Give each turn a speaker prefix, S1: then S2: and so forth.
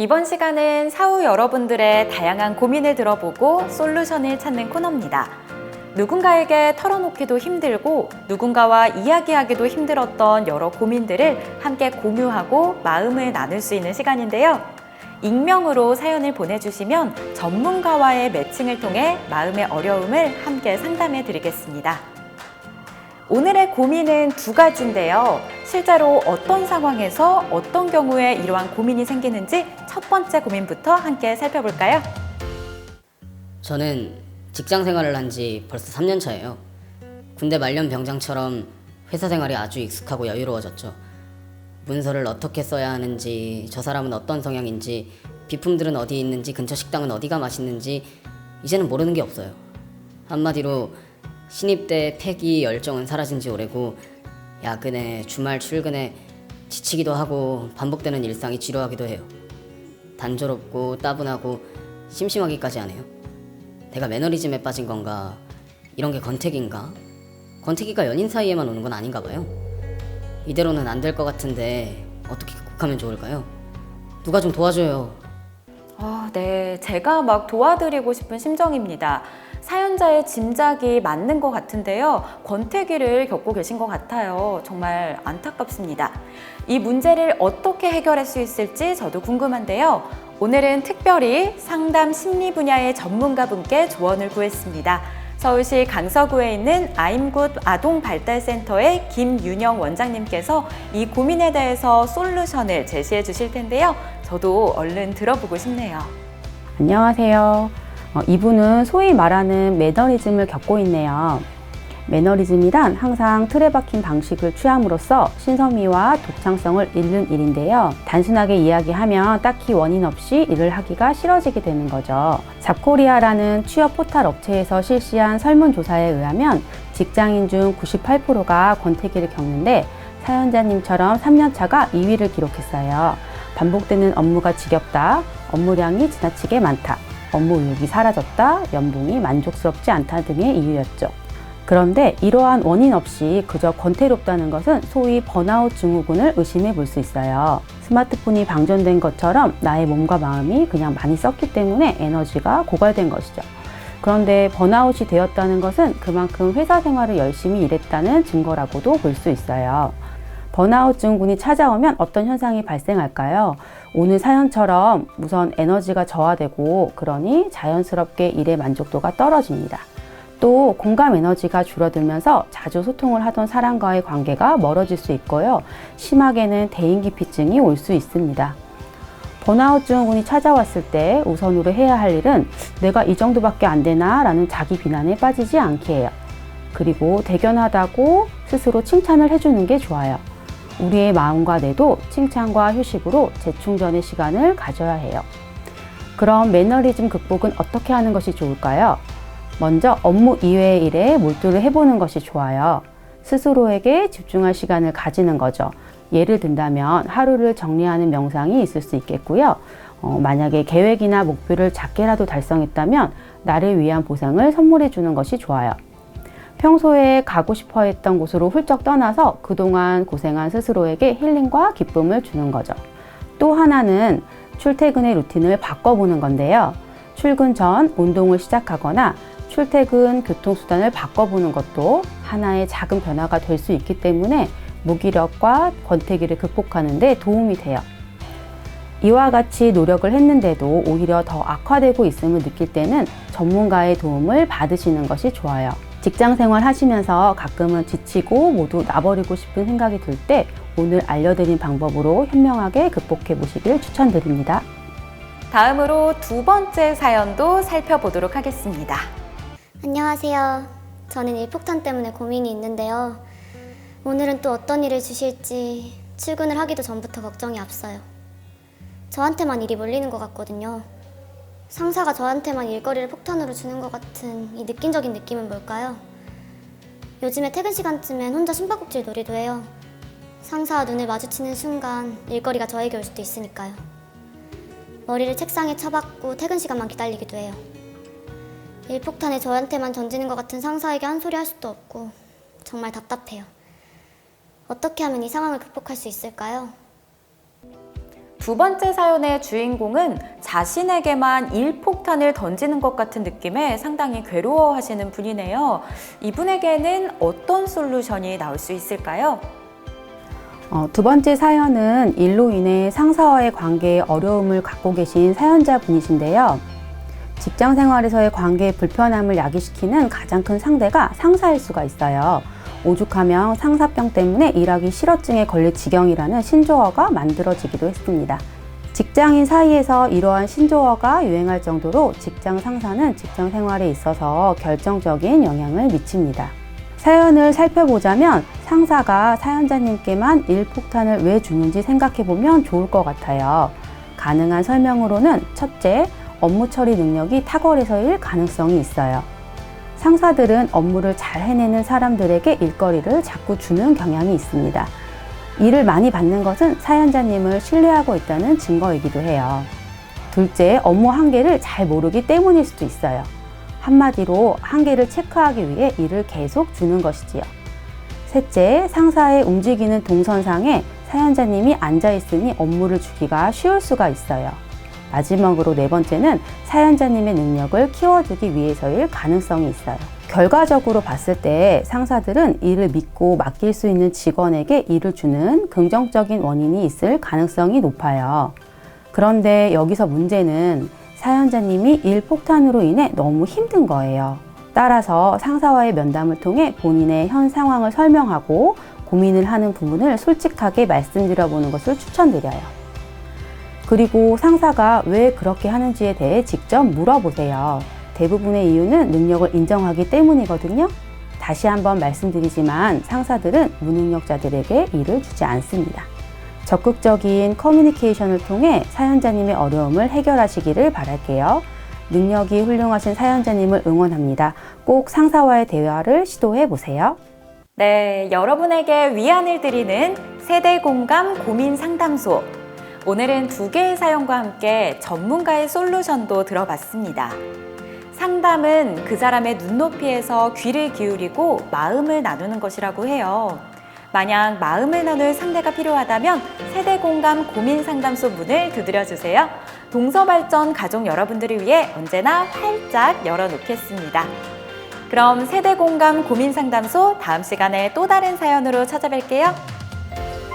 S1: 이번 시간은 사후 여러분들의 다양한 고민을 들어보고 솔루션을 찾는 코너입니다. 누군가에게 털어놓기도 힘들고 누군가와 이야기하기도 힘들었던 여러 고민들을 함께 공유하고 마음을 나눌 수 있는 시간인데요. 익명으로 사연을 보내주시면 전문가와의 매칭을 통해 마음의 어려움을 함께 상담해 드리겠습니다. 오늘의 고민은 두 가지인데요. 실제로 어떤 상황에서 어떤 경우에 이러한 고민이 생기는지 첫 번째 고민부터 함께 살펴볼까요?
S2: 저는 직장 생활을 한 지 벌써 3년 차예요. 군대 말년 병장처럼 회사 생활이 아주 익숙하고 여유로워졌죠. 문서를 어떻게 써야 하는지, 저 사람은 어떤 성향인지, 비품들은 어디 있는지, 근처 식당은 어디가 맛있는지 이제는 모르는 게 없어요. 한마디로 신입 때 패기 열정은 사라진 지 오래고 야근에 주말 출근에 지치기도 하고 반복되는 일상이 지루하기도 해요. 단조롭고 따분하고 심심하기까지 하네요. 내가 매너리즘에 빠진 건가? 이런 게 권태기인가? 권태기가 연인 사이에만 오는 건 아닌가 봐요. 이대로는 안 될 것 같은데 어떻게 극복하면 좋을까요? 누가 좀 도와줘요.
S1: 네, 제가 막 도와드리고 싶은 심정입니다. 사연자의 짐작이 맞는 것 같은데요. 권태기를 겪고 계신 것 같아요. 정말 안타깝습니다. 이 문제를 어떻게 해결할 수 있을지 저도 궁금한데요. 오늘은 특별히 상담 심리 분야의 전문가분께 조언을 구했습니다. 서울시 강서구에 있는 아임굿 아동발달센터의 김윤영 원장님께서 이 고민에 대해서 솔루션을 제시해 주실 텐데요. 저도 얼른 들어보고 싶네요.
S3: 안녕하세요. 이분은 소위 말하는 매너리즘을 겪고 있네요. 매너리즘이란 항상 틀에 박힌 방식을 취함으로써 신선미와 독창성을 잃는 일인데요. 단순하게 이야기하면 딱히 원인 없이 일을 하기가 싫어지게 되는 거죠. 잡코리아라는 취업 포털 업체에서 실시한 설문조사에 의하면 직장인 중 98%가 권태기를 겪는데 사연자님처럼 3년차가 2위를 기록했어요. 반복되는 업무가 지겹다, 업무량이 지나치게 많다, 업무 의욕이 사라졌다, 연봉이 만족스럽지 않다 등의 이유였죠. 그런데 이러한 원인 없이 그저 권태롭다는 것은 소위 번아웃 증후군을 의심해 볼 수 있어요. 스마트폰이 방전된 것처럼 나의 몸과 마음이 그냥 많이 썼기 때문에 에너지가 고갈된 것이죠. 그런데 번아웃이 되었다는 것은 그만큼 회사 생활을 열심히 일했다는 증거라고도 볼 수 있어요. 번아웃 증후군이 찾아오면 어떤 현상이 발생할까요? 오늘 사연처럼 우선 에너지가 저하되고 그러니 자연스럽게 일의 만족도가 떨어집니다. 또 공감 에너지가 줄어들면서 자주 소통을 하던 사람과의 관계가 멀어질 수 있고요. 심하게는 대인기피증이 올 수 있습니다. 번아웃 증후군이 찾아왔을 때 우선으로 해야 할 일은 내가 이 정도밖에 안 되나 라는 자기 비난에 빠지지 않게 해요. 그리고 대견하다고 스스로 칭찬을 해주는 게 좋아요. 우리의 마음과 뇌도 칭찬과 휴식으로 재충전의 시간을 가져야 해요. 그럼 매너리즘 극복은 어떻게 하는 것이 좋을까요? 먼저 업무 이외의 일에 몰두를 해보는 것이 좋아요. 스스로에게 집중할 시간을 가지는 거죠. 예를 든다면 하루를 정리하는 명상이 있을 수 있겠고요. 만약에 계획이나 목표를 작게라도 달성했다면 나를 위한 보상을 선물해 주는 것이 좋아요. 평소에 가고 싶어 했던 곳으로 훌쩍 떠나서 그동안 고생한 스스로에게 힐링과 기쁨을 주는 거죠. 또 하나는 출퇴근의 루틴을 바꿔보는 건데요. 출근 전 운동을 시작하거나 출퇴근 교통수단을 바꿔보는 것도 하나의 작은 변화가 될 수 있기 때문에 무기력과 권태기를 극복하는 데 도움이 돼요. 이와 같이 노력을 했는데도 오히려 더 악화되고 있음을 느낄 때는 전문가의 도움을 받으시는 것이 좋아요. 직장 생활 하시면서 가끔은 지치고 모두 놔버리고 싶은 생각이 들 때 오늘 알려드린 방법으로 현명하게 극복해 보시길 추천드립니다.
S1: 다음으로 두 번째 사연도 살펴보도록 하겠습니다.
S4: 안녕하세요. 저는 일폭탄 때문에 고민이 있는데요. 오늘은 또 어떤 일을 주실지 출근을 하기도 전부터 걱정이 앞서요. 저한테만 일이 몰리는 것 같거든요. 상사가 저한테만 일거리를 폭탄으로 주는 것 같은 이 느낌적인 느낌은 뭘까요? 요즘에 퇴근 시간쯤엔 혼자 숨바꼭질 놀이도 해요. 상사와 눈을 마주치는 순간 일거리가 저에게 올 수도 있으니까요. 머리를 책상에 쳐박고 퇴근 시간만 기다리기도 해요. 일폭탄을 저한테만 던지는 것 같은 상사에게 한 소리 할 수도 없고 정말 답답해요. 어떻게 하면 이 상황을 극복할 수 있을까요?
S1: 두 번째 사연의 주인공은 자신에게만 일폭탄을 던지는 것 같은 느낌에 상당히 괴로워하시는 분이네요. 이분에게는 어떤 솔루션이 나올 수 있을까요?
S3: 두 번째 사연은 일로 인해 상사와의 관계에 어려움을 갖고 계신 사연자분이신데요. 직장 생활에서의 관계의 불편함을 야기시키는 가장 큰 상대가 상사일 수가 있어요. 오죽하면 상사병 때문에 일하기 싫어증에 걸릴 지경이라는 신조어가 만들어지기도 했습니다. 직장인 사이에서 이러한 신조어가 유행할 정도로 직장 상사는 직장 생활에 있어서 결정적인 영향을 미칩니다. 사연을 살펴보자면 상사가 사연자님께만 일폭탄을 왜 주는지 생각해보면 좋을 것 같아요. 가능한 설명으로는 첫째, 업무 처리 능력이 탁월해서일 가능성이 있어요. 상사들은 업무를 잘 해내는 사람들에게 일거리를 자꾸 주는 경향이 있습니다. 일을 많이 받는 것은 사연자님을 신뢰하고 있다는 증거이기도 해요. 둘째, 업무 한계를 잘 모르기 때문일 수도 있어요. 한마디로 한계를 체크하기 위해 일을 계속 주는 것이지요. 셋째, 상사의 움직이는 동선상에 사연자님이 앉아있으니 업무를 주기가 쉬울 수가 있어요. 마지막으로 네 번째는 사연자님의 능력을 키워주기 위해서일 가능성이 있어요. 결과적으로 봤을 때 상사들은 일을 믿고 맡길 수 있는 직원에게 일을 주는 긍정적인 원인이 있을 가능성이 높아요. 그런데 여기서 문제는 사연자님이 일폭탄으로 인해 너무 힘든 거예요. 따라서 상사와의 면담을 통해 본인의 현 상황을 설명하고 고민을 하는 부분을 솔직하게 말씀드려보는 것을 추천드려요. 그리고 상사가 왜 그렇게 하는지에 대해 직접 물어보세요. 대부분의 이유는 능력을 인정하기 때문이거든요. 다시 한번 말씀드리지만 상사들은 무능력자들에게 일을 주지 않습니다. 적극적인 커뮤니케이션을 통해 사연자님의 어려움을 해결하시기를 바랄게요. 능력이 훌륭하신 사연자님을 응원합니다. 꼭 상사와의 대화를 시도해 보세요.
S1: 네, 여러분에게 위안을 드리는 세대 공감 고민 상담소. 오늘은 두 개의 사연과 함께 전문가의 솔루션도 들어봤습니다. 상담은 그 사람의 눈높이에서 귀를 기울이고 마음을 나누는 것이라고 해요. 만약 마음을 나눌 상대가 필요하다면 세대 공감 고민 상담소 문을 두드려주세요. 동서발전 가족 여러분들을 위해 언제나 활짝 열어놓겠습니다. 그럼 세대 공감 고민 상담소 다음 시간에 또 다른 사연으로 찾아뵐게요.